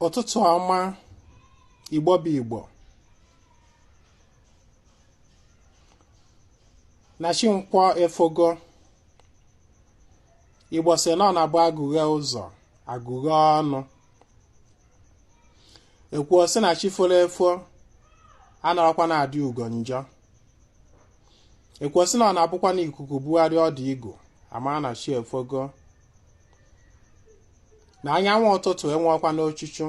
Ụtụtụ ọma Igbo bụ Igbo na chi nkwọ efogo. Igbo sị na ọ na-abụ agụghe ụzọ agụghe ọnụ. Ekwuo sị na chi folo efo anarakwa na-adị ugo njọ. Ekwuo sị na ọ na-abụkwa na ikuku bugharị ọdụ igu ama na chi efogo. Na anyanwụ ụtụtụ enwekwa n'ochuchu.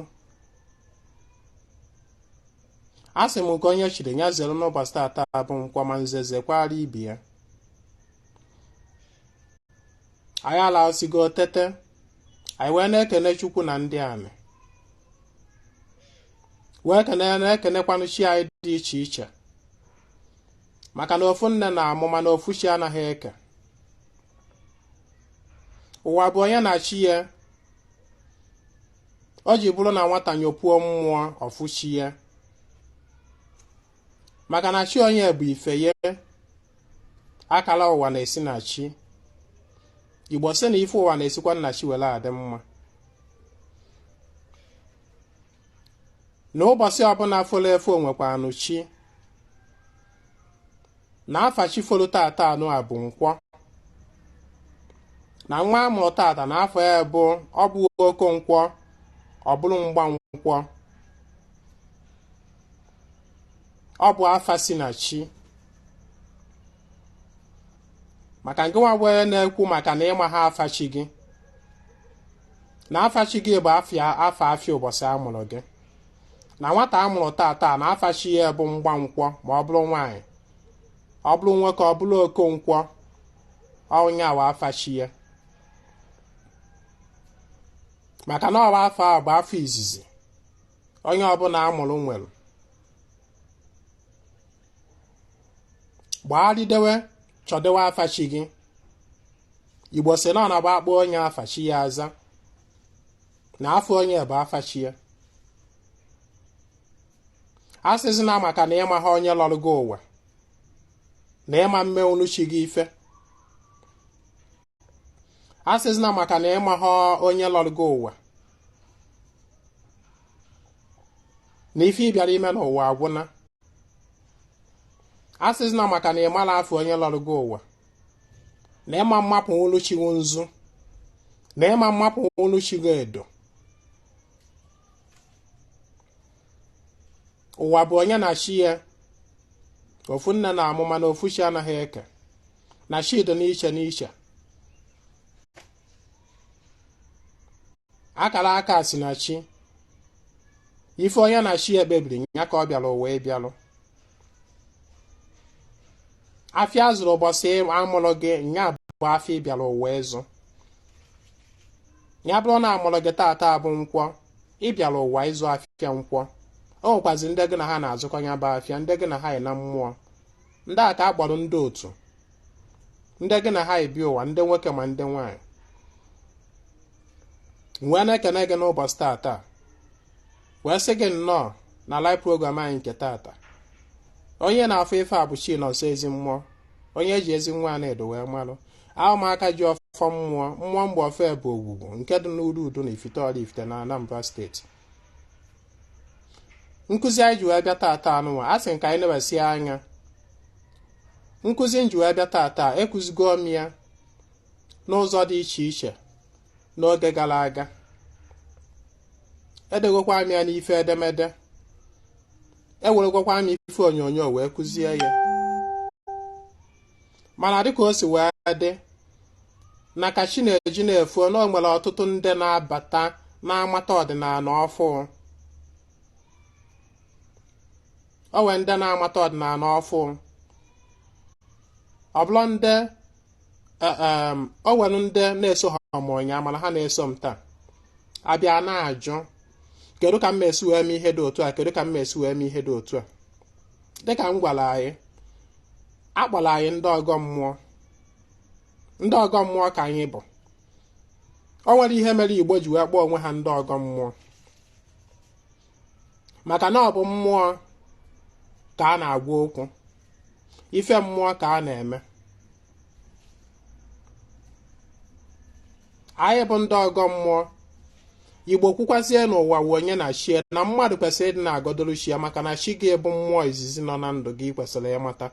A sị m nke onye chiri ya zere n'ụbọchị tata bụ nkwọ ma nzeze kwara ibi ya. Anyị alasigo tete, anyị wee na-ekene Chukwu na ndị anị, wee na-ekenekwanụ chi anyị dị iche iche, maka na ofu nne na-amụ mana ofu chi anaghị eke. Ụwa bụ onye na chi ya, o ji bụrụ na nwata nyopuo mmụọ ofu chi ya, maka na chi onye bụ ife ye, akala ụwa na-esi na chi. Igbo sị na ife ụwa na-esikwa nna chi were adị mma. Na ụbọchị ọbụla folo efo nwekwanụ chi. Na afa chi folo tata anụ a bụ nkwọ. Na nwa amụrụ tata na afọ ya bụ ọ bụ oko nkwọ, ọ bụrụ mgba nkwọ. Ọ bụ afa si na chi. Maka nke nwa wee na-ekwu maka na ịma ha afa chi gị, na afa chi gị bụ afịa ụbọchị amụrụ gị. Na nwata amụrụ tata na afa chi ya bụ mgba nkwọ, ma ọ bụrụ nwaanyị, ọ bụrụ nwoke, ọ bụrụ okonkwọ, ọnya wa afa chi ya. Maka na ọwa afọ a bụ afọ izizi onye ọbụla amụrụ nwere. Gbagharịdewe chọdewe afa chi gị. Igbo sị na ọ na-agba akpọ onye afa chi ya aza, na afọ onye bụ afa chi ya. A sịzi na maka na ịma ha onye lọrụ gị ụwa, na ịma mme unu chi gị ife. A sịzi na maka na ịma ha onye lọrụ gị ụwa, na ife ị bịara ime n'ụwa agwụna. A sịzi na maka na ị mara afọ onye lọrụ gị ụwa, na ịma mmapụ unu chi gị Nzu, na ịma mmapụ unu chi gị Edo. Ụwa bụ onye na chi ya, ofu nne na-amụ mana ofu chi anaghị eke, na chi dị n'iche n'iche. Akara aka si na chi, ife onye na chi ya kpebiri ya ka ọ bịara ụwa ịbịalụ. Afịa zụrụ ụbọchị amụrụ gị nya bụ afịa ịbịara ụwa ịzụ. Ya bụrụ na amụrụ gị tata bụ nkwọ, ịbịara ụwa ịzụ afịa nkwọ. O nwekwazi ndị gị na ha na-azụkọ ya bụ afịa, ndị gị na ha yi na mmụọ, ndị a ka a kpọrọ ndị otu, ndị gị na ha ebi ụwa, ndị nwoke ma ndị nwaanyị. Wee na-ekene gị n'ụbọchị tata, wee sị gị nnọọ na live program anyị nke tata. Onye na-afọ ife a bụ chi nọsọ ezi mmụọ, onye eji Ezinwa Anaedo wee malụ. Ahụmaka ji ọfọ mmụọ, mmụọ mgbe ofe bụ ogbugbu nke dị n'Uru Udu na Ifite Ọraifite na Anambra steeti. Nkụzi anyị ji wee bịa tata anụnwa, a sị nke anyị na-ewesi anya. Nkụzi nji wee bịa tata ekụzigo m ya n'ụzọ dị iche iche n'oge gara aga. Edegokwa m ya n'ife edemede, eweregokwa m ife onyonyo wee kụzie ya. Mana dịka o si wee dị, na ka chi na-eji na-efu na o nwere ọtụtụ ndị na-abata na-amata ọdịnala ọfụ. O nwere ndị na-amata ọdịnala ọfụ, ọ bụrụ ndị o nwere ndị na-eso ha ọmụnya mana ha na-eso m taa. Abịa na-ajụ, kedu ka m esi wee mee ihe dị otu a, kedu ka m esi wee mee ihe dị otu a. Dịka m gwara anyị, akpọrọ anyị ndị ọgọ mmụọ. Ndị ọgọ mmụọ ka anyị bụ. O nwere ihe mere Igbo ji wee kpọọ onwe ha ndị ọgọ mmụọ, maka na ọ bụ mmụọ ka a na-agwa okwu, ife mmụọ ka a na-eme. Anyị bụ ndị ọgọ mmụọ Igbo kwukwazie n'ụwa wụ onye na chie na mmadụ kwesịrị ịdị na-agọdoro chi ya maka na chi gị bụ mmụọ izizi nọ na ndụ gị kwesịrị ịmata.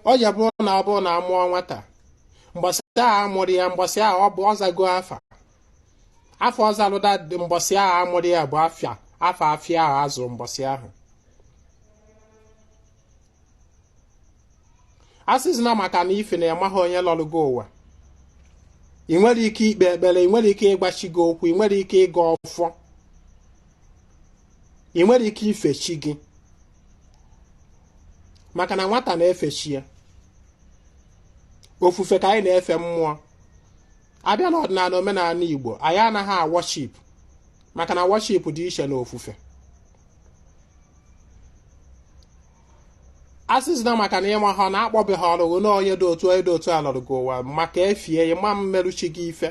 Ọ ya bụrụ na ọ bụrụ na amụọ nwata mbọsị ahụ amụrụ ya mbọsị ahụ ọ bụ ọzago afọ ọzalụda dị mbọsị ahụ amụrụ ya bụ afọ afịa ahụ azụrụ mbọsị ahụ. Asịzina maka na ife na ịmaghị onye lọrụgo ụwa. Ị nwere ike ikpe ekpere, ị nwere ike ịgbachi gị okwu, ị nwere ike ịga ọfọ, ị nwere ike ife chi gị maka na nwata na-efe chi ya. Ofufe ka anyị na-efe mmụọ. Abịa n'ọdịnala omenala Igbo anyị anaghị awọship maka na worship dị iche na ofufe. Asịzina maka na ịma ha na-akpọbeghị ọrụ na onye dị otu a lọrọ gị ụwa maka efie ya ma mmerụchi gị ife.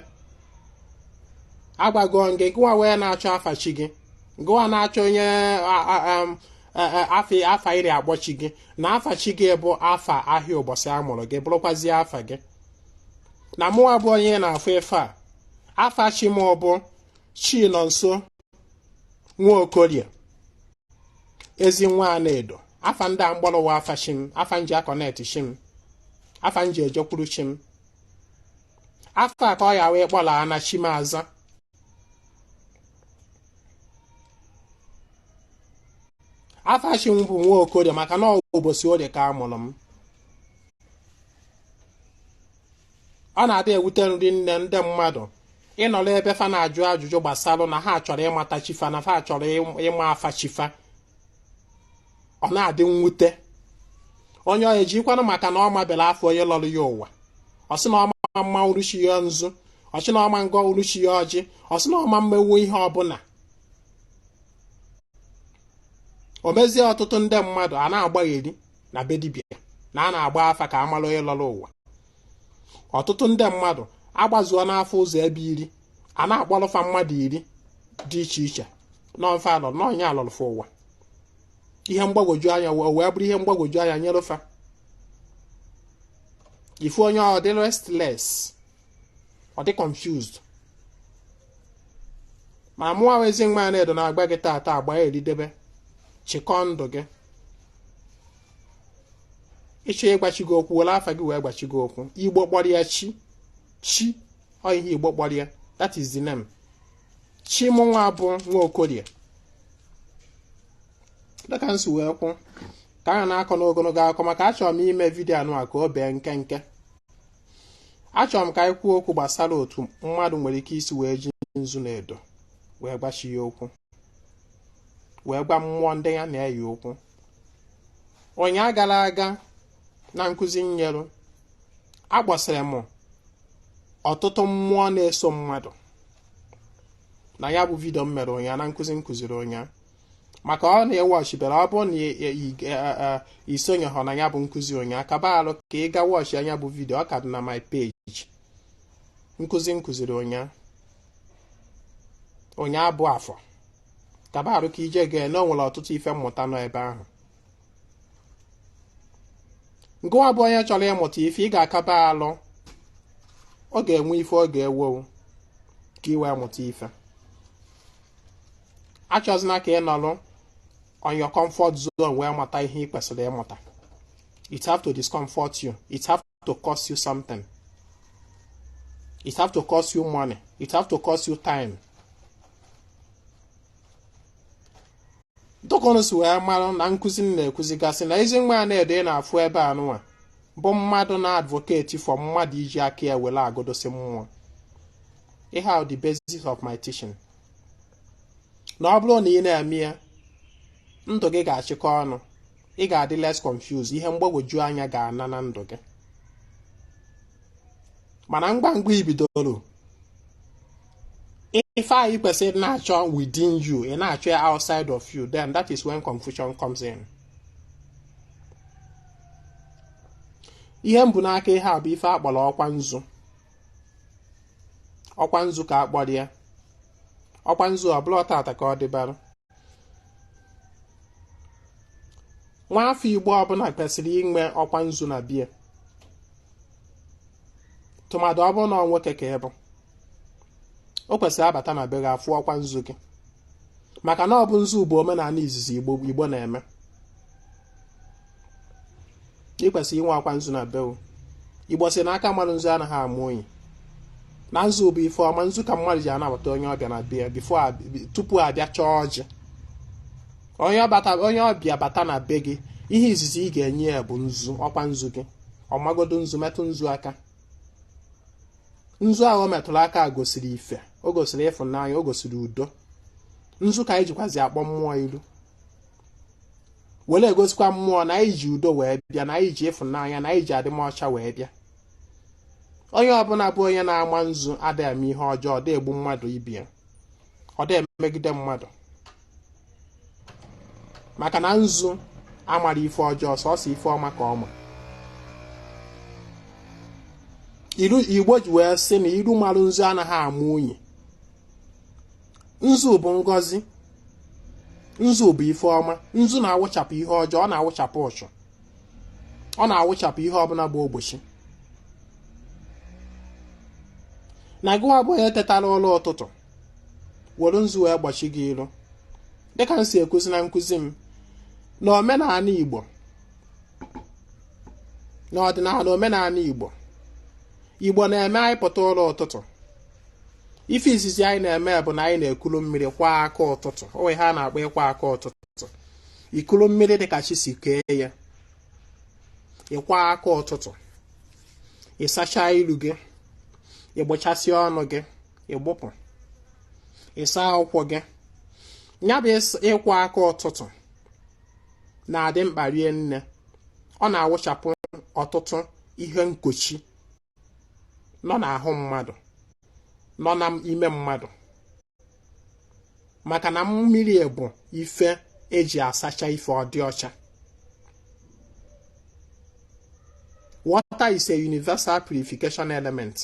Agbago gị gụwa wee na-achọ afa chi gị, gụwa na-achọ onye afa iri akpọchi gị na afa chi gị bụ afa ahịa ụbọchị a mụrụ gị bụrụkwazie afa gị. Na mụwa bụ onye na-afụ ife a, afa chi m bụ chi nọ nso Nwaokorie Ezinwa Anaedo. Afa ndị a mgbọrọwa afa chi m, afa nji akọneti chi m, afa nji ejekwuru chi m. Afa ka ọ ya wee kpọla na chi m aza. Afa chi m bụ Nwaokorie maka na ụbọchị orie ka a mụrụ m. Ọ na-adị ewute nri nne ndị mmadụ ịnọrọ ebe fa na-ajụ ajụjụ gbasara na ha chọrọ ịmata chifa na fa chọrọ ịma afa chifa. Ọ na-adị mwute. Onye ọ ejikwanụ maka na ọ mabere afọ onye lọrọ ya ụwa. Ọ sị na ọma mma uruchi ya nzu, ọ sị na ọma ngọ uruchi ya ọjị, ọ sị na ọma mmewu ihe ọbụla. O mezie ọtụtụ ndị mmadụ a na-agbagheri na be dibịa na a na-agba afa ka amara onye lọrọ ụwa. Ọtụtụ ndị mmadụ agbazuo n'afọ ụzọ ebe 10 a na-akpọrọfa mmadụ 10 dị iche iche n'ọfa alọ n'onye alọrọfa ụwa. Ihe mgbagwoju anya wee bụrụ ihe mgbagwoju anya nyerefa. Ifu onye ọ dị restless, ọ dị confused. Ma mụwa Ezinwa Anaedo na-agba gị taata agba eridebe chịkọ ndụ gị. Ịchọ ịgbachi gị okwu were afa gị wee gbachi gị okwu. Igbo kpọrọ ya chi ọ ihe Igbo kpọrọ ya, that is the name. Chi mụ nwa bụ Nwaokorie. Dịka nsi wee kwụ ka a na-akọ n'ogologo akọ maka achọrọ m ime vidiyo anụ a ka o bee nkenke. Achọrọ m ka anyị kwuo okwu gbasara otu mmadụ nwere ike isi wee ji Nzu na Edo wee gbachi ya okwu, wee gwa mmụọ ndị ya na-eyi okwu. Onye gara aga na nkụzi nyerụ agbasara m ọtụtụ mmụọ na-eso mmadụ na ya bụ vidiyo m mere ụnyaahụ na nkụzi nkụziri ụnyaahụ. Maka ọ na-ewọchibere ọ bụrụ na isonyeghọ na ya bụ nkụzi ụnyaahụ kaba alụ ka ị ga wọchi anya bụ vidiyo. Ọ ka dị na my page nkụzi nkụziri ụnyaahụ bụ afọ. Kaba alụ ka ije gee na o nwere ọtụtụ ife mmụta nọ ebe ahụ. Ngụwa bụ onye chọrọ ịmụta ife ị ga-akaba alụ, ọ ga-enwe ife ọ ga-ewo ka ị wee mụta ife. Achọzina ka ị nọrọ on your comfort zone wee mata ihe ị kwesịrị ịmụta. It have to discomfort you. It have to cost you something. It have to cost you money. It have to cost you time. Dọkọnụ si wee mara na nkụzi na-ekụzigasị na Ezinwa Anaedo ị na-afụ ebe anụnwa bụ mmadụ na-advocate for mmadụ iji aka ya were agodosi mmụọ. Ihe ahụ the basis of my teaching. Na ọ bụrụ na ị na-eme ya, ndụ gị ga-achịkọ ọnụ, ị ga-adị less confused, ihe mgbagwoju anya ga-ana na ndụ gị. Mana ngwa ibidoro ife anyị kwesịrị na-achọ within you, ị na-achọ ya outside of you, then that is when confusion comes in. Ihe mbụ n'aka ihe a bụ ife akpọrọ ọkwa nzu. Ọkwa nzu ka akpọrọ ya. Ọkwa nzu ọ bụla tata ka ọ dịbara. Nwa afọ Igbo ọbụla kwesịrị inwe ọkwa nzu na bie. tụmadụ ọ bụrụ na ọ nwoke ka ịbụ, o kwesịrị abata na be gị afụ ọkwa nzu gị, maka na ọ bụ nzu bụ omenala izizi Igbo na-eme. Ị kwesịrị inwe ọkwa nzu na be gị. Igbo si na aka mmadụ nzu anaghị amụ oyi. Na nzu bụ ife ọma. Nzu ka mmadụ ji anabata onye ọbịa na be ya tupu abịa chọọ ọjị. Onye ọbịa bata na be gị, ihe izizi ị ga-enye ya bụ nzu, ọkwa nzu gị. Ọmagodo nzu, metụ nzu aka. Nzu ahụ o metụrụ aka gosiri ife, o gosiri ịfụnanya, o gosiri udo. Nzu ka anyị jikwazi akpọ mmụọ ilu, were egosikwa mmụọ na anyị ji udo wee bịa, na anyị ji ịfụnanya, na anyị ji adịmọcha wee bịa. Onye ọbụla bụ onye na-ama nzu adịghị eme ihe ọjọọ, ọ dị egbu mmadụ ibe ya, ọ dị emegide mmadụ, maka na nzu amara ife ọjọọ, sọsọ ife ọma ka ọma. Igbo ji wee sị na ilu marụ nzu anaghị amụ unyi. Nzu bụ ngọzi, nzu bụ ife ọma. Nzu na-awụchapụ ihe ọjọọ, ọ na-awụchapụ ụchụ, ọ na-awụchapụ ihe ọbụla bụ ogbochi. Na gụwa bụ onye tetara ụlọ ụtụtụ were nzu wee gbochi gị ilu, dịka m si ekuzi na nkuzi m, na omenala Igbo, na ọdịnala omenala Igbo na-eme anyị pụta ụlọ ụtụtụ, ife izizi anyị na-eme bụ na anyị na-ekulu mmiri kwa aka ụtụtụ. O ha na-akpọ ịkwa aka ụtụtụ. Ikulu mmiri dịka chi si kee ya, ịkwa aka ụtụtụ, ịsacha ilu gị, ịgbụchasị ọnụ gị, ịgbụpụ, ịsa ụkwụ gị. Ya bụ ịkwa aka ụtụtụ na-adị mkpa rie nne. Ọ na-awụchapụ ọtụtụ ihe nkochi nọ n'ahụ mmadụ, nọ n'ime mmadụ, maka na mmiri bụ ife eji asacha ife ọ dị ọcha. Water is a universal purification element.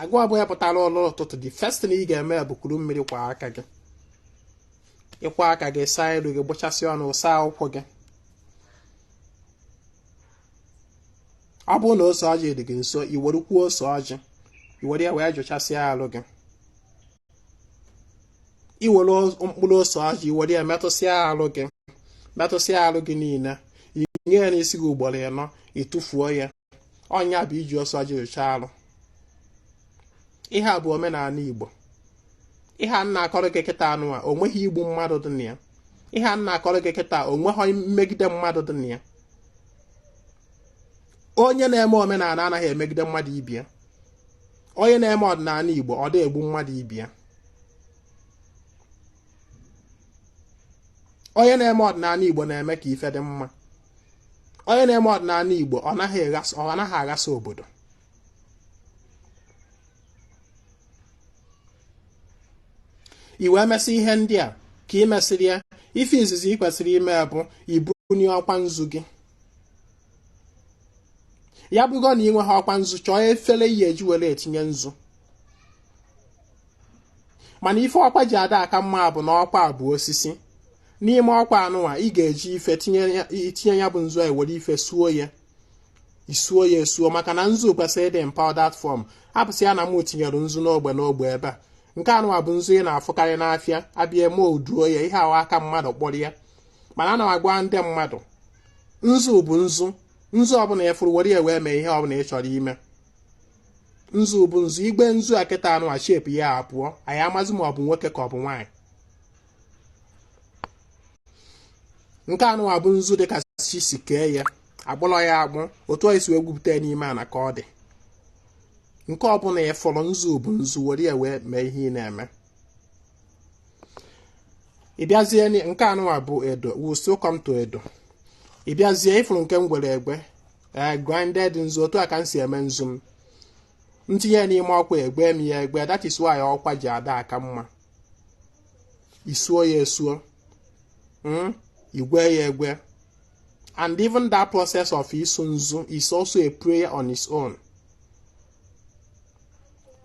Agwa bụ pụtara ụlọ ụtụtụ, the first thing ị ga-eme bụ kuru mmiri kwa aka gị. Ịkwa aka gị, saa ilu gị, gbụchasị ọnụ, saa ụkwụ gị. Ọ bụrụ na ose ọjị dị gị nso, i werekwuo ose ọjị, i were ya wee jụchasịa alụ gị. I were mkpụrụ ose ọjị, i were ya metụsịa alụ gị niile. I nye ya n'isi gị ugboro ịnọ, i tụfuo ya. Ọnya bụ iji ose ọjị jụchaa alụ. Ihe a bụ omenala Igbo. Ihe a na-akọrọ gị kịta anụ a, o nweghị igbu mmadụ dị na ya. Ihe a na-akọrọ gị kịta, o nweghị mmegide mmadụ dị na ya. Onye na-eme omenala anaghị emegide mmadụ ibe ya. Onye na-eme ọdịnala Igbo, ọ dị egbu mmadụ ibe ya. Onye na-eme ọdịnala Igbo na-eme ka ife dị mma. Onye na-eme ọdịnala Igbo, ọ naghị aghasa obodo. I wee mesị ihe ndị a ka ị mesịrị ya, ife izizi ị kwesịrị ime bụ ibunye ọkwa nzu gị. Ya bụgo na ị nwe ha ọkwa nzu, chọọ efere iyi eji were etinye nzu. Mana ife ọkwa ji ada aka mma bụ na ọkwa bụ osisi. N'ime ọkwa anụnwa, ị ga-eji ife tinye ya bụ nzu a, ewere ife suo ya. Isuo ya esuo, maka na nzu kwesịrị ịdị in powdered form. Hapụsị ya na m tinyere nzu n'ogbe ebe a. Nke anụnwa bụ nzu ị na-afụkarị n'afịa, abịa eme oduo ya, ihe ahụ aka mmadụ kpọrọ ya. Mana ana m agwa ndị mmadụ, nzu bụ nzu. Nzu ọbụla ịfụrụ, were ya wee mee ihe ọbụla ị chọrọ ime. Nzu bụ nzu. Igbe nzu a kịta anụnwa shepu ya apụọ, anyị amazi ma ọ bụ nwoke ka ọ bụ nwaanyị. Nke anụnwa bụ nzu dịka chi si kee ya, agbọrọ ya agbụ, otu o esi wee gwupụta n'ime ana ka ọ dị. Nke ọbụla ịfụrụ, nzu bụ nzu, were ya wee mee ihe ị na-eme. Ị bịazie nke anụnwa bụ Edo, we still come to Edo. Ị bịazie ịfụrụ nke m gwere egbe, grinded nzu, otu a ka m si eme nzu m. Ntinye n'ime ọkwa egbe m ya egbe, that is why ọkwa ji ada aka mma. Isuo ya esuo, igwe ya egwe. And even that process of isu nzu is also a prayer on its own.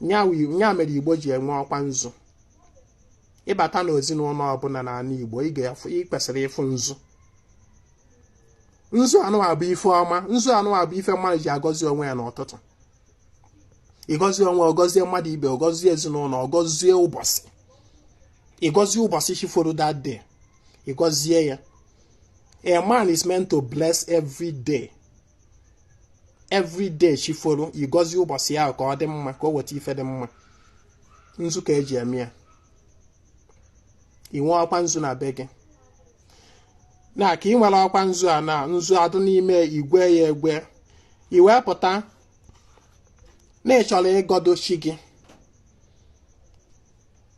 Nya mere Igbo ji enwe ọkwa nzu. Ịbata n'ezinụlọ ọbụla n'ala Igbo, ị kwesịrị ịfụ nzu. Nzu anụnwa bụ ife ọma. Nzu anụnwa bụ ife mmadụ ji agọzi onwe ya n'ụtụtụ. ịgọzie onwe, ọgọzie mmadụ ibe, ọgọzie ezinụlọ, ọgọzie ụbọchị, ịgọzie ụbọchị chiforo that day, ịgọzie ya. A man is meant to bless every day. Every day chiforo, ịgọzie ụbọchị ya ka ọ dị mma, ka o weta ife dị mma. Nzu ka eji eme ya. Ị nwee ọkwa nzu na be gị. Na ka ị nwere ọkwa nzu a, na nzu adụ n'ime igwe ya egwe, i wee pụta na ị chọrọ ịgọdochi gị.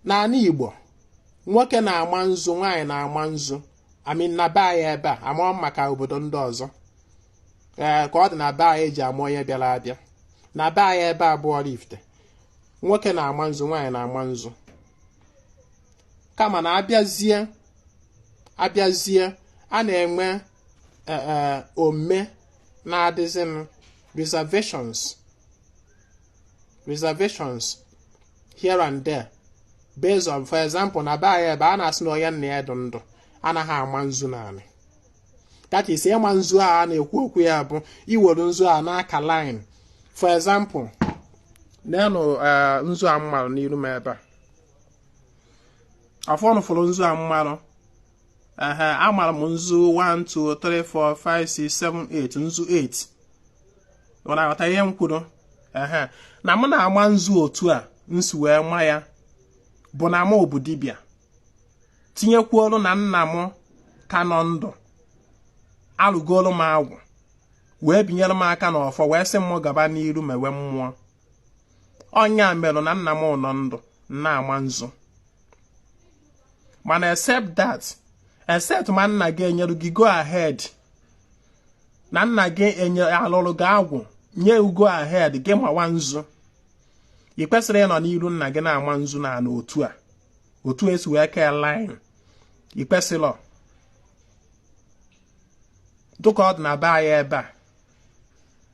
N'ala Igbo, nwoke na-ama nzu, nwaanyị na-ama nzu. Na be anyị ebe a, amụọ maka obodo ndị ọzọ. Ka ọ dị na be anyị eji ama onye bịara abịa. Na be anyị ebe a bụ Oraifite, nwoke na-ama nzu, nwaanyị na-ama nzu. Kama na abịazie a na-enwe ome na-adịzị reservations here and there based on, for example, na be anyị ebe a na-asị na onye nna ya dị ndụ anaghị ama nzu naanị. That is, ịma nzu a na-ekwu okwu ya bụ iwere nzu a n'aka line. For example, nenụ nzu a mmarụ n'iru m ebe a. Afọnụ fụrụ nzu a mmarụ. Amara m nzu 1 2 3 4 5 6 7 8, nzu 8. Ọ na-aghọta ihe m kwuru? Na m na-ama nzu otu a nsi wee ma ya bụ na m bụ dibịa. Tinyekwuolu na nna m ka nọ ndụ, alụgolu m agwụ, wee binyere m aka n'ọfọ, wee sị m gaba n'iru mewe mmụọ. Ọnya merụ na nna m nọ ndụ na-ama nzu. Mana except ma nna gị enyere gị go ahead, na nna gị alụrụ gị agwụ nye go ahead gị mawa nzu, ị kwesịrị ịnọ n'iru nna gị na-ama nzu na otu esi wee kee line. Ị kwesịrị dụka ọ dị na be anyị ebe a,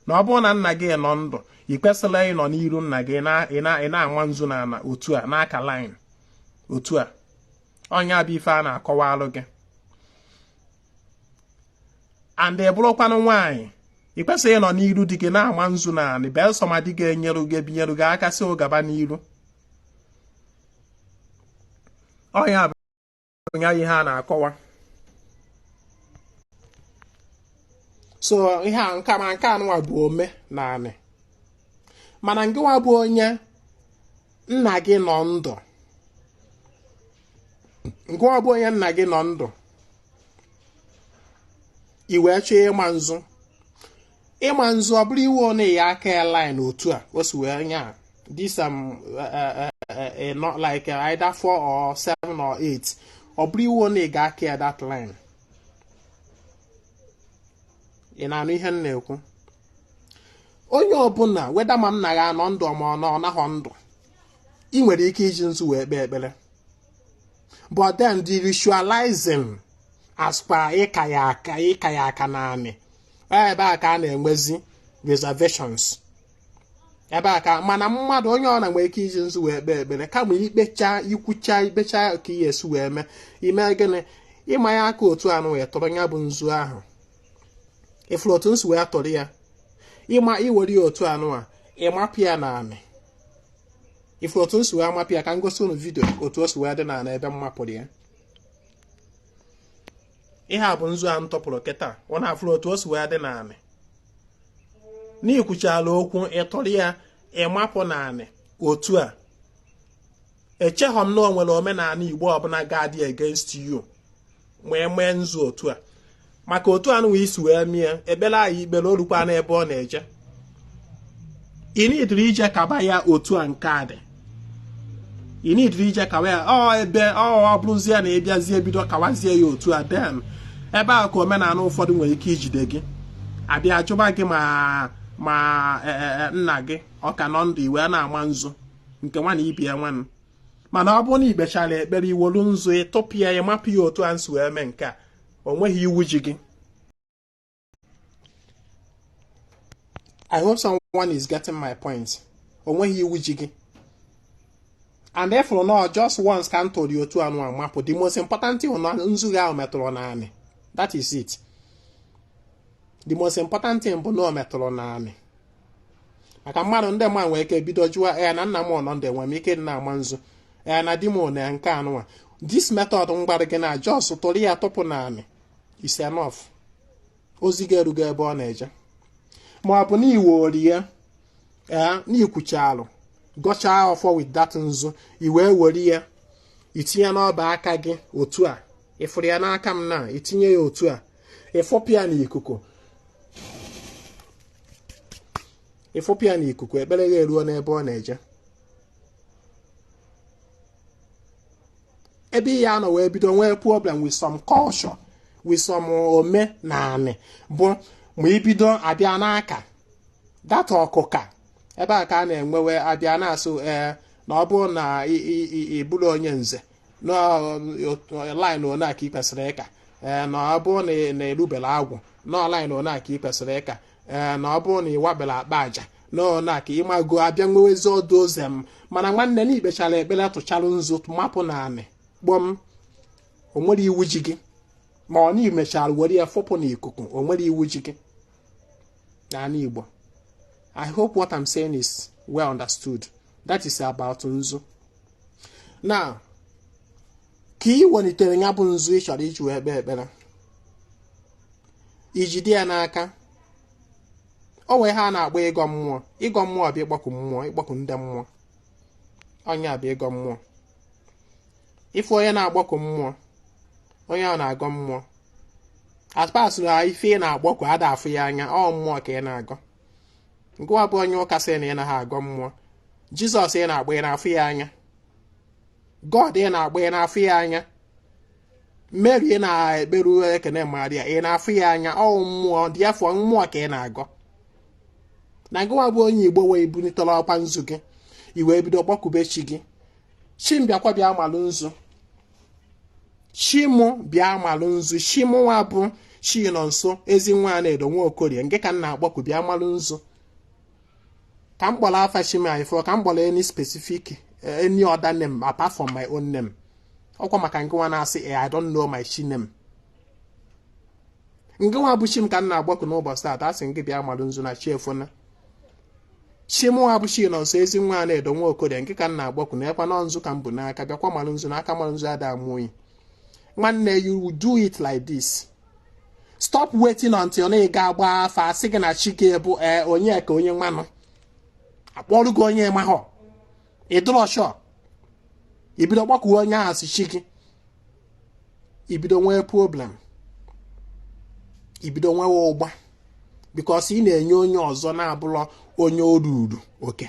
na ọ bụrụ na nna gị nọ ndụ, ị kwesịrị ịnọ n'iru nna gị ị na-ama nzu na otu a n'aka line otu a. Ọnya bụ ife a na-akọwalụ gị. And ị bụrụkwanụ nwaanyị, ị kwesịrị ịnọ n'iru di gị na-ama nzu na anị, belụsọ ma di gị enyere gị ebinyere gị aka sị gaba n'iru. Ọnya bụ nya ihe a na-akọwa. So ihe a nke anụnwa bụ ome na anị. Mana ngịwa bụ onye nna gị nọ ndụ, ngwa bụ onye nna gị nọ ndụ, i wee chọọ ịma nzu ọ bụrụ iwu na ya aka ya line otu a o si wee nya this not like either 4 or 7 or 8, ọ bụrụ iwu na ị ga-aka ya that line. Ị na-anụ ihe m na-ekwu? Onye ọbụla, weda ma nna ya anọ ndụ ma ọ naghọ ndụ, ị nwere ike iji nzu wee kpee ekpere. But then the ritualizing as per ịka ya aka naanị, ebe a ka a na-enwezi reservations. Ebe a ka, mana mmadụ onye ọ na-enwe ike iji nzu wee kpee ekpere, kama ikpecha ka ihe esi wee mee, ime gịnị? Ịma ya aka otu anụ wee tọrọ ya bụ nzu ahụ. Ifuru otu nsi wee tọrọ ya, ịma iwere ya otu anụ a, ịmapụ ya naanị. Ifuru otu nsi wee amapụ ya, ka m gosi unu vidio otu o si wee dị n'ala ebe m mapụrụ ya. Ihe a bụ nzu a m tọpụrụ kịta, ọ na-afụrụ otu o si wee dị n'ala. N'ikwuchala okwu ịtọrọ ya, ịmapụ naanị otu a. Echeghọ m na o nwere omenala Igbo ọbụla ga-adị against you ma emee nzu otu a. Maka otu anụ wee isi wee mie, ekpere anyị ikpere olukwa n'ebe ọ na-eje. Ị nidiri ije kaba ya otu a nke a dị. Ị nidiri ije kawa ya, ebe ọ bụrụzie na ịbịazie bido kawazie ya otu a, then ebe a ka omenala ụfọdụ nwere ike ijide gị. Abịa jụba gị ma nna gị ọ ka nọ ndụ, iwe na-ama nzu nke nwa na ibi ya nwanne. Mana ọ bụrụ na ikpechara ekpere iwolu nzu ịtụpụ ya, ịmapụ ya otu a nsi wee mee nke a, o nweghị iwu ji gị. I hope someone is getting my point. O nweghị iwu ji gị. And therefore, no, just once can tell you otu anụ amapụ. The most important thing na nzu gị ahụ metụrụ naanị. That is it. The most important thing bụ na ọ metụrụ naanị. maka mmadụ ndị mma nwee ike bido jụwa na nna m ọnọ ndị enwe m ike na ama nzu na di m na nke anụnwa this method mgbara gị na jos tụrụ ya tụpụ naanị is enough. Ozi gị erugo ebe ọ na-eje. Ma ọ bụ na iwe orie n'ikwucha alụ gọchaa ọfọ with that nzu iwee were ya itinye n'ọba aka gị otu a ịfụrụ ya n'aka m na itinye ya otu a ịfọpịa n'ikuku ekpere ya eruo n'ebe ọ na-eje. Ebe ya nọ wee bido nwee problem with some culture with some ome na anị bụ ma ibido abịa n'aka data ọkụka ebe a ka a na-enwewe abịa na-asụ na ọ bụrụ na ịbụrụ onye nze line one aka ị kwesịrị ịka na ọ bụrụ na erubela agwụ na line one aka ị kwesịrị ịka na ọ bụrụ na ịwabela akpa aja na aka ịmago abịa nwewezi ọdụ oze m mana nwanne na ikpechara ekpere tụchara nzu mapụ na anị gbom o nwere iwu ji gị ma ọ na imechara were ya fọpụ n'ikuku o nwere iwu ji gị n'ala Igbo. I hope what I'm saying is well understood. That is about nzu. Now, ka ị welitere ya bụ nzu ị chọrọ iji wee kpee ekpere ijide ya n'aka o wee ha na-agba ịgọ mmụọ bụ ịgbakọ ndị mmụọ onye a bụ ịgọ mmụọ. Ife onye na-agbakọ mmụọ onye ahụ na-agọ mmụọ aspas na ife ị na-agbakọ ada afụ ya anya ọ mmụọ ka ị na-agọ. Ngwa bụ onye ụka sị na ị naghị agọ mmụọ. Jizọs ị na-agba ị na-afụ ya anya. God ị na-agba ị na-afụ ya anya. Mary ị na-ekperu ekene Maria ị na-afụ ya anya ọ mmụọ dị afọ mmụọ ka ị na-agọ. Na ngwa bụ onye Igbo wee bunitela ọkwa nzu gị i wee bido gbakube chi gị. Chi m bịakwa bịa malụ nzu. Chi mụ bịa malụ nzu. Chi mụ nwa bụ chi nọ nso Ezinwa Anaedo nwa Okorie nke ka m na-agbakọ bịa malụ nzu. Ka m kpọrọ afa chi m ifo ka m kpọrọ any specific any other name apart from my own name. Ọkwa maka ngwa na-asị I don't know my chi name. Ngwa bụ chi m ka m na-agbakọ n'ụbọchị taa asị nke bịa malụ nzu na chi efona. Chi mụ nwa bụ chi nọ nso Ezinwa Anaedo nwa Okorie nke ka m na-agbakọ na ekwa nọ nzu ka m bụ n'aka bịakwa malụ nzu n'aka malụ nzu ada amụ oyi. Nwanne you will do it like this. Stop waiting until na ị ga-agba afa asị gị na chi gị bụ onye ka onye nwanụ akpọrọ gị onye mahọ ịdụrọ shọ ibido gbakwuo onye ahụ si chi gị ibido nwee problem ibido nwewe ụgba because ị na-enye onye ọzọ na-abụrọ onye oruru oke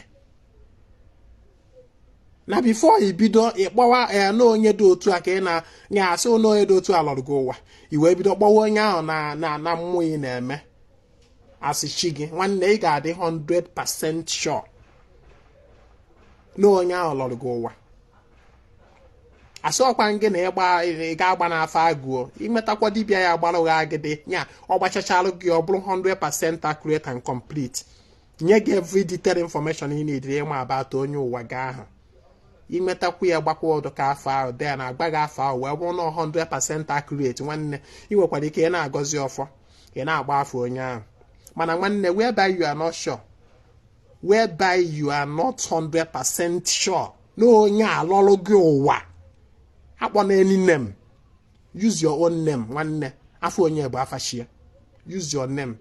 na before ibido ịkpọwa na onye dị otu a ka ị na asị na onye dị otu a lọrọ gị ụwa iwe bido kpọwa onye ahụ na mmụọ ị na-eme asị chi gị nwanne ị ga-adị 100% sure na onye ahụ lọrọ gị ụwa. Asị ọkwa gị na ị ga-agba n'afọ agụọ imetakwa dibịa ya gbara gị agịdị nya ọ gbachachalụ gị ọ bụrụ 100% accurate and complete nye gị every detailed information ị na-ediri ịma abata onye ụwa gị ahụ imetakwa ya gbakwa ọdụ ka afọ ahụ dị ya na agba gị afọ ahụ wee bụrụ na 100% accurate nwanne ị nwekwara ike ị na-agọzi ọfọ ị na-agba afọ onye ahụ mana nwanne whereby you are not sure whereby you are not 100% sure na onye alọrụ gị ụwa akpọ na any name use your own name nwanne afọ onye bụ afashia use your name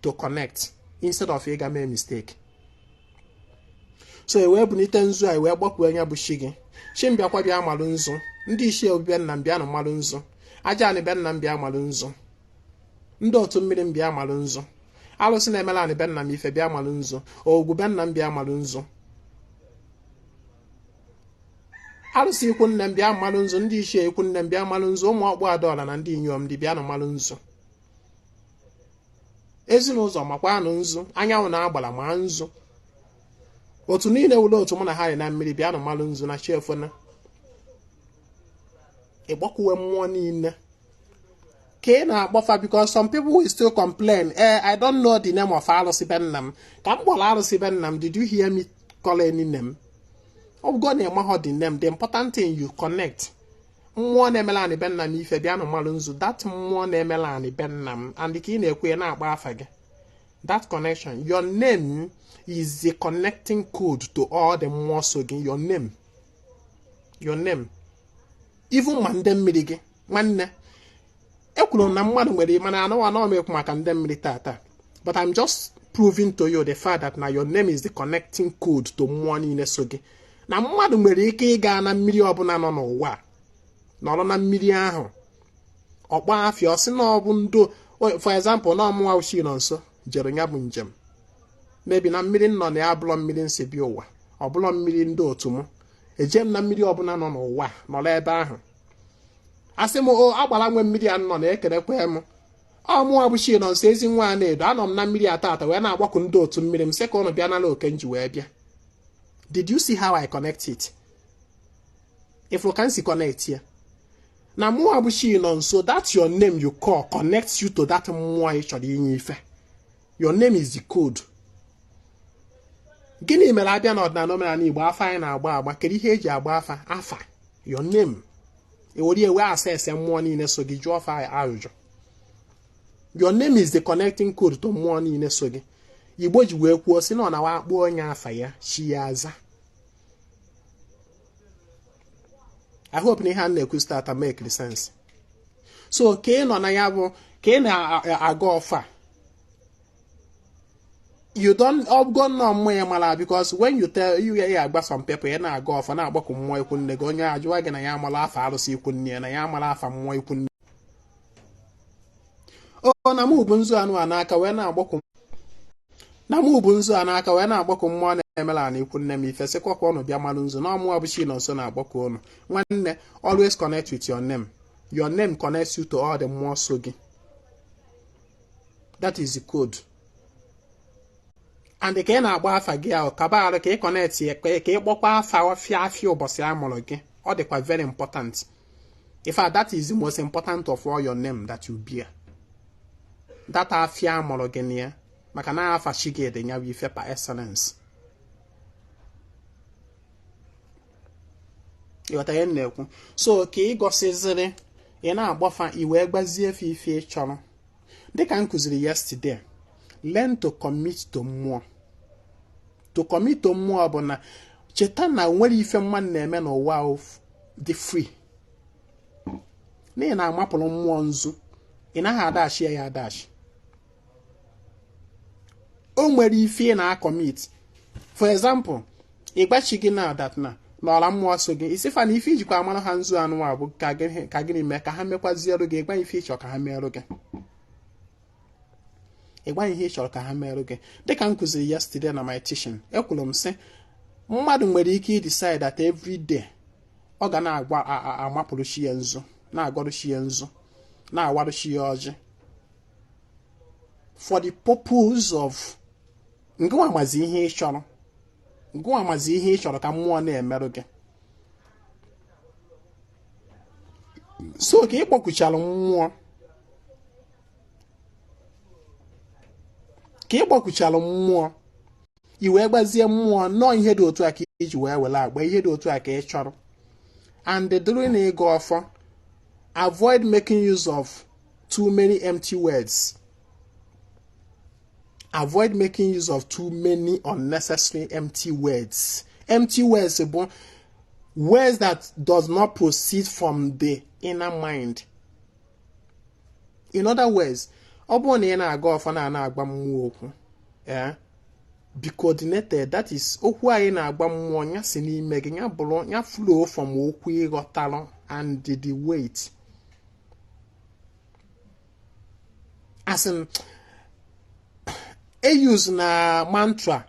to connect instead of ịga mee mistake. So wee bunite nzu a wee gbakwa onye bụ chi gị chi m bịakwa bịa malụ nzu ndị ichie obibe nna m bịa nụ malụ nzu aja anị be nna m bịa malụ nzu ndị otu mmiri m bịa malụ nzu alụsị na-emela anị be nna m ife bịa malụ nzu ogwu be nna m bịa malụ nzu alụsị ikwu nne m bịa malụ nzu ndị ichie ikwu nne m bịa malụ nzu ụmụ ọkpụ adaọla na ndị inyom ndị bịa nụ malụ nzu ezinụzọ makwa anụ nzu anyanwụ na-agbara ma nzu otu niile wụlọ otu mụ na ha dị na mmiri bịa nụ malụ nzu na chi efona ịgbakwuwe mmụọ niile ka ị na-agbafa because some people will still complain I don't know the name of alụsị be nna m ka m kpọrọ alụsị be nna m did you hear me call any name ọ bụgo na ịmaghọ the name the important thing you connect mmụọ na-emela anị be nna m ife bịa nụ malụ nzu that mmụọ na-emela anị be nna m and ka ị na-ekwe na-agba afa gị That connection, your name is the connecting code to all the mmụọ so gị. Your name. Even ma ndị mmiri gị nwanne ekwuru na mmadụ nwere mana anọ mekwu maka ndị mmiri tata, but I'm just proving to you the fact that now your name is the connecting code to mmụọ niile so gị. Na mmadụ nwere ike ịga na mmiri ọbụla nọ n'ụwa nọrọ na mmiri ahụ ọkpọ afịa ọsị na ọ bụ ndo, for example na ọmụwa uchi nọ nso jere ya bụ njem, maybe na mmiri nọ na ya bụlọ mmiri nsi bi ụwa, ọ bụlọ mmiri ndị otu m eje m na mmiri ọbụla nọ n'ụwa nọrọ ebe ahụ asị m agbara nwe mmiri a nọ na-ekelekwe m ọmụwa bụ chi nọ nso Ezinwa Anaedo anọ m na mmiri atata wee na-agbakọ ndị otu mmiri m sị ka ụnụ bịa n'ala oke nji wee bịa. Did you see how I connect it? If you can see connect here. Na mmụọ bụ chi nọ nso, that's your name you call connects you to that mmụọ ị chọrọ inye ife. Your name is the code. Gịnị mere abịa n'ọdịnala omenala Igbo afa anyị na-agba kedu ihe eji agba afa? Your name. Ewere ewe asese mmụọ niile so gị jụọ afa ajụjụ. Your name is the connecting code to mmụọ niile so gị. Igbo ji wee kwuo sị na ọ na-awa akpọ onye afa ya chi ya aza. I hope na ihe a na-ekwu start to make sense. So ka ị nọ na ya bụ ka ị na-aga ọfa, you don't go no mmụọ mala, because when you tell you agba some people na aga ọfa na agbakọ mmụọ ikwu nne gị, onye ajụwa gị na ya amala afa arụsị ikwu nne na ya amala afa mmụọ ikwu nne. Na mụ bụ Nzu anụ a n'aka wee na-agbakọ mmụọ na-emela na ikwu nne m ife sịkwa ka ọnụ bịa malụ nzu na ọmụwa bụ chi nọ nso na-agbakọ ọnụ. Nwanne, always connect with your name. Your name connects you to all the mmụọ so gị. That is the code. And ka ị na-agba afa gị ahụ kaba arụ ka ị connect ya ka ị kpọkwa afa afịa ụbọchị a mụrụ gị. Ọ dịkwa very important. In fact, that is the most important of all your name that you bear. That afịa amụrụ gị na ya maka na afa chi gị dị ya bụ ife par excellence. Ịghọta ihe na-ekwu. So ka ị gosiziri ị na-agbafa iwe gbazie ife ị chọrọ. Dịka m kụziri yesterday, learn to commit to mmụọ. To commit to mmụọ bụ na cheta na nwere ife mmadụ na-eme n'ụwa dị free. N'ihi na amapụrụ mmụọ nzu, ị naghị adachi ya adachi. O nwere ife ị na-commit. For example, ịgbachi gị na that na n'ọla mmụọ so gị isifa na ife ijikwa amara ha nzu anụ a bụ ka gịnị mee ka ha mekwaziere gị, ịgba ife ịchọ ka ha merụ gị. Ịgwa ihe ị chọrọ ka ha merụ gị. Dịka m kụziri yesterday na my teaching, ekwuru m sị mmadụ nwere ike decide that every day ọ ga na-agwa amapụrụ chi ya nzu, na-agọrụ chi ya nzu, na-awarụ chi ya ọjị, for the purpose of ngụwa mazi ihe ị chọrọ ka mmụọ na-emerụ gị. So ka ị kpọkwuchara mmụọ i wee gbazie mmụọ nọọ ihe dị otu a ka iji wee were agba ihe dị otu a ka ị chọrọ. And during ịga ọfọ, avoid making use of too many empty words. Avoid making use of too many unnecessary empty words. Empty words are words that does not proceed from the inner mind. In other words, ọ bụrụ na ị na-aga ọfọ na-agba mmụọ okwu, be coordinated. That is okwu anyị na-agba mmụọ ya si n'ime gị ya bụrụ ya flow from okwu ịghọtalụ and the weight. As in, use na mantra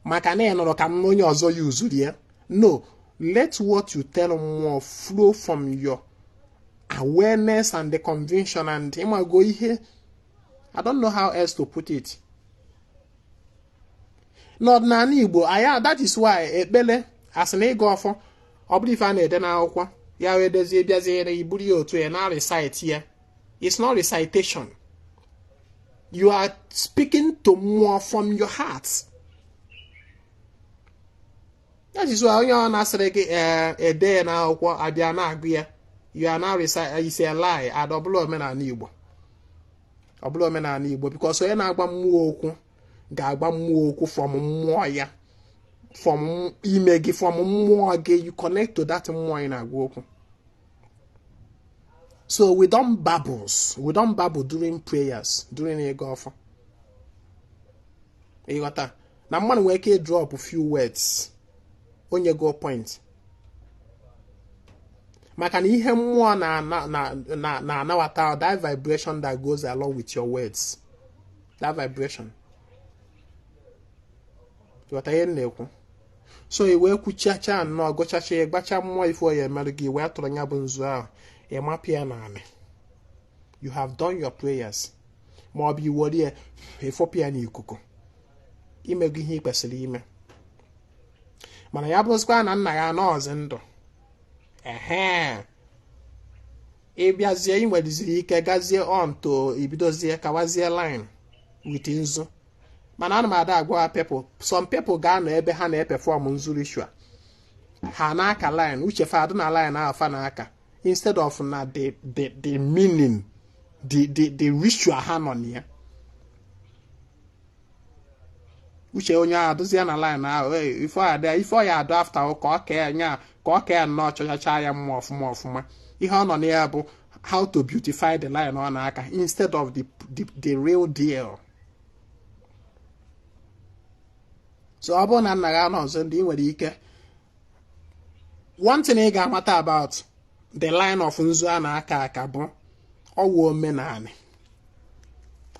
maka na ịnọrọ ka m onye ọzọ use ya. No, let what you tell mmụọ flow from your awareness and the conviction and ịmago ihe. I don't know how else to put it. N'ọdịnala Igbo, that is why ekpele asị na ịga ọfọ ọ bụrụ ife a na-ede n'akwụkwọ ya wee dezie bịaziere iburu ya otu ya na recite ya. It's not recitation. You are speaking to more from your heart. That is why onye ọ na-asịrị gị ede ya n'akwụkwọ abịa na-agụ ya, you are now reciting. It's a lie. Adọbụla omenala Igbo. ọ bụla omenala Igbo, because onye na-agba mmụọ okwu ga-agba mmụọ okwu from mmụọ ya, from ime gị, from mmụọ gị. You connect to that mmụọ ị na-agwa okwu. So we don't babble during prayers, during ịga ọfọ. Ịghọta na mmadụ nwere ike drop few words onye go point, maka na ihe mmụọ na-anawata that vibration that goes along with your words, that vibration. Ịghọta ihe na-ekwu. So i wee kwuchacha nnọọ gụchacha ya, gbacha mmụọ ife onye emerụ gị, wee tụrụ ya bụ nzu ahụ, ịmapịa na anị. You have done your prayers. Ma ọ bụ iwere ya efopịa n'ikuku, imego ihe ị kwesịrị ime. Mana ya bụzikwa na nna ya anọọzi ndụ, ịbịazie inweliziri ike gazie on to ibidozie kawazie line with nzu. Mana ana m ada agwa people, some people ga-anọ ebe ha na-eperform nzu ritual, ha na-aka line, uche fa adị na line ahụ fa na-aka, instead of na the meaning, the ritual ha nọ na ya. Uche onye ahụ adụzie na line ahụ, ife ọ ya adụ after ka ọ kee nnọọ chọchacha ya mma ọfụma. Ihe ọ nọ na ya bụ how to beautify the line ọ na-aka, instead of the real deal. So ọ bụrụ na nna gị anọ ọzọ ndị ị nwere ike, one thing ị ga-amata about the line of nzu a na-aka bụ ọwụ omenani.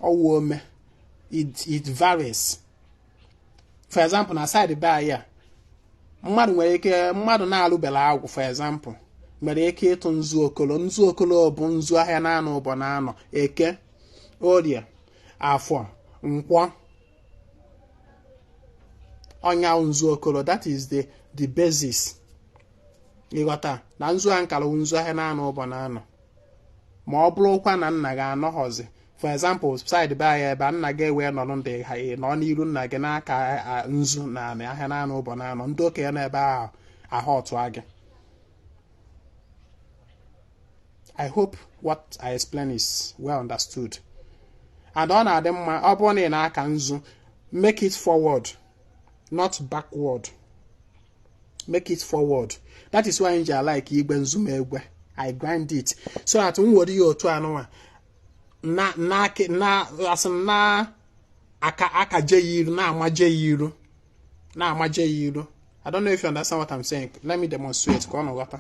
Ọwụ ome, it varies. For example, na side by ya, mmadụ nwere ike, mmadụ na-alụbela agwụ, for example, nwere ike ịtụ nzu okolo. Nzu okolo bụ nzu ahịa na-anọ ụbọ na-anọ Eke, Orie, Afọ, Nkwọ, ọnya nzu okolo. That is the basis. Ịghọta na nzu a nkala nzu ahịa na-anọ ụbọ na-anọ. Ma ọ bụrụkwa na nna gị anọghọzi, for example, side by ya ebe nna gị wee nọrọ ndị ha nọ n'iru nna gị n'aka nzu na ahịa na-anọ ụbọ na-anọ, ndị okenye n'ebe ahụ otu gị. I hope what I explain is well understood. And ọ na-adị mma ọ bụrụ na ị na-aka nzu, make it forward, not backward. Make it forward. That is why I like igbe nzu m egbe. I grind it so that m were ya otu anụnwa na aka je yiru, na-amaje yiru. I don't know if you understand what I'm saying. Let me demonstrate. Ka ọ nọ ghọta.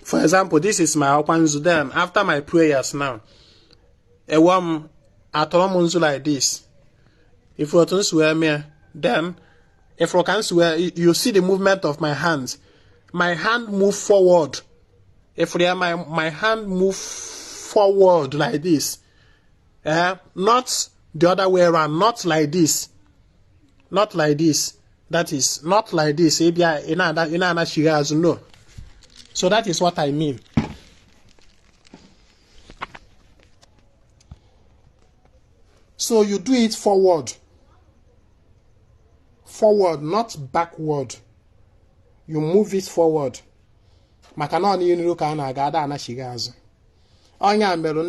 For example, this is my Okwanzu. Then after my prayers now, atọrọ m nzu like this. If you don't swear me, then if you can swear, you see the movement of my hands. My hand move forward. If my hand move forward like this, not the other way around, not like this, not like this. That is not like this. No. So that is what I mean. So you do it forward. Forward, not backward. You move it forward. Maka na ọ n'iru ka a na-aga ada anachighi azụ. Ọnya merụ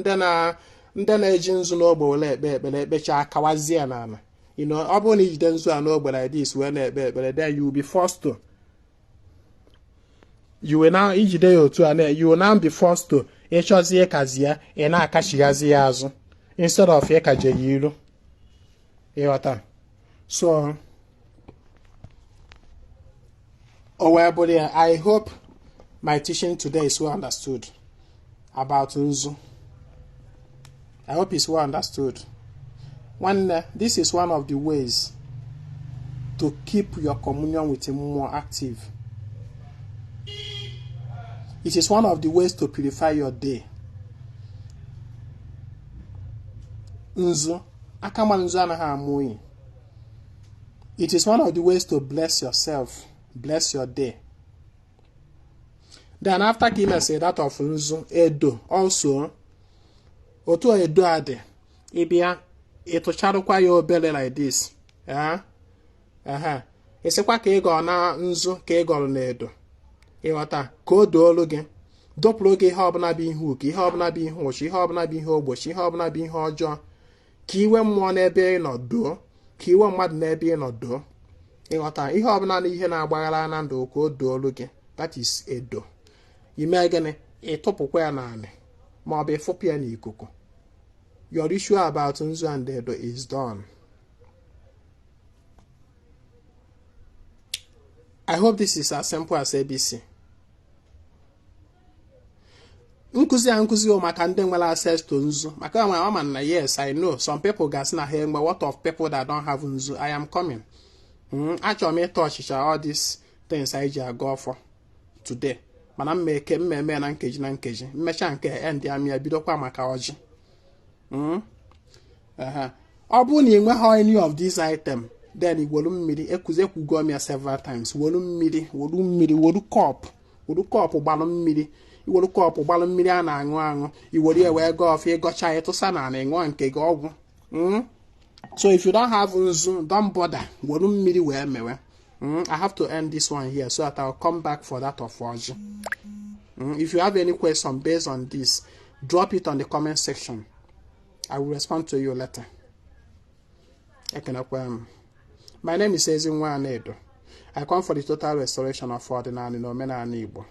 ndị na-eji nzu n'ogbe wele ekpe ekpere ekpecha akawazie n'ala. You know, ọ bụrụ na ijide nzu a n'ogbe like this wee na-ekpe ekpere, then you will be forced to. You will now ijide ya otu a, you will now be forced to ịchọzie kazi ya, ị na-akachighazi ya azụ instead of ịkaje ya iru. Ịghọta? So I hope my teaching today is well understood about Nzu. I hope it's well understood. This is one of the ways to keep your communion with Him more active. It is one of the ways to purify your day. Nzu, akama nzu anaghị amụ oyi. It is one of the ways to bless yourself, bless your day. Then after Kime say that of Nzu, Edo also, otu Edo ade, ibia, itochadukwa ya obele like this. Isekwa ka ịgọ na Nzu ka ịgọrọ na Edo. ịghọta ka o doolu gị dọpụrụ gị ihe ọbụla bụ ihe uke ihe ọbụla bụ ihe ụchị ihe ọbụla bụ ihe ogbochi ihe ọbụla bụ ihe ọjọọ ka iwe mmụọ n'ebe ị nọ doo ka iwe mmadụ n'ebe ị nọ doo ịghọta ihe ọbụla na ihe na-agbaghara na ndụ ka o doolu gị that is edo ime gịnị ịtụpụkwa ya n'anị ma ọ bụ ịfụpụ ya n'ikuku. Your issue about Nzu and Edo is done. I hope this is as simple as ABC. Nkuzi maka ndị nwere access to Nzu. Maka ama na yes, I know some people gas na here, but what of people that don't have Nzu? I am coming. Achọrọ m ịtọchicha all these things I ji agụ for today. Mana mmemme na nkeji mmecha nke end ya mịa bidokwa maka ọjị. Ọ bụrụ na ị nweghị any of these item then iwolu mmiri ekwugo m ya several times wolu kọpụ gbalụ mmiri iwolu kọpụ gbalụ mmiri a na-aṅụ iwolu ewe go off ịgọcha ịtụsa na ịṅụọ nke gị ọgwụ. So if you don't have Nzu, don't bother wolu mmiri wee mewe. I have to end this one here so that I'll come back for that of Oji. If you have any question based on this, drop it on the comment section. I will respond to you later. My name is Ezinwa Anaedo. I come for the total restoration of ordinary and Igbo.